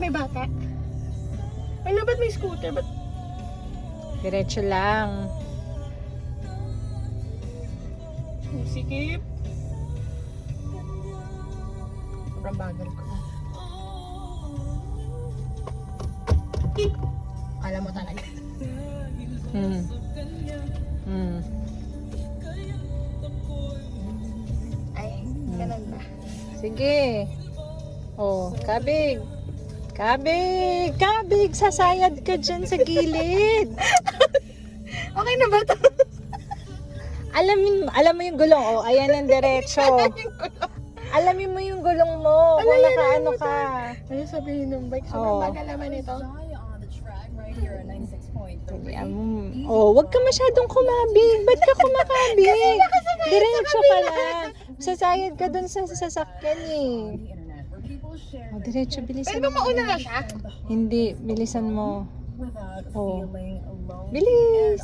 may bata. Ano ba't may scooter? Ba't Diretso lang. sikip? Sobrang bagal ko. Alam mo talaga. Hmm. Hmm. Ay, ganun ba? Sige. Oh, kabig. Kabig! Kabig! Sasayad ka dyan sa gilid. Okay na ba ito? Alam mo yung gulong. Oh, ayan ang diretso. Alamin mo yung gulong mo. Kung Alayan nakaano mo ka. Ano sabihin ng bike? Oo. Sobrang bagal naman ito. Oh, wag ka masyadong kumabig. Ba't ka kumakabig? Diretso ka lang. Sasayad ka dun sa sasakyan eh. Oh, diretso, bilisan Pwede ba mo. mauna na siya? Hindi, bilisan mo. Oh. Bilis.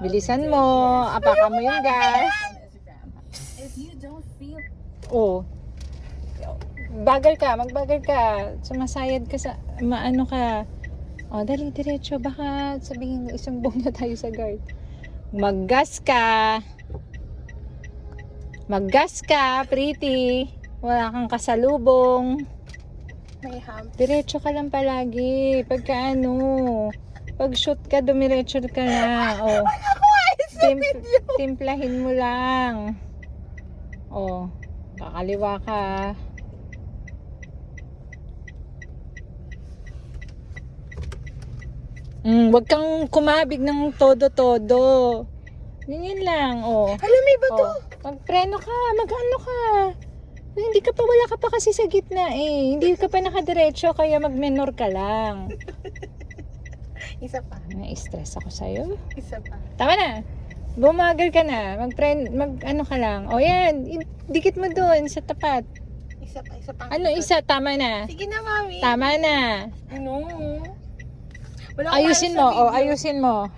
Bilisan mo. Apakan mo yung gas. Oh. Bagal ka, magbagal ka. Sumasayad ka sa, maano ka. Oh, dali, diretso. Baka sabihin, isang buong na tayo sa guard. Maggas ka. Maggas ka, pretty. Wala kang kasalubong. May ham. Diretso ka lang palagi. Pagka ano, pag shoot ka, dumiretso ka na. Oh. Timplahin mo lang. Oh, kakaliwa ka. Wag kang kumabig ng todo-todo. Ganyan lang, oh. Alam, may bato. Oh, magpreno ka, mag-ano ka. Hindi ka pa, wala ka pa kasi sa gitna eh. Hindi ka pa nakadiretso, kaya mag-menor ka lang. Isa pa. Na-stress ako sa'yo. Isa pa. Tama na. Bumagal ka na. Mag-ano ka lang. O yan, dikit mo doon sa tapat. Isa pa. Isa pa. Ano isa? Tama na. Sige na, mami. Tama na. Ano? Wala akong Ayusin alam mo. sa O, video. ayusin mo.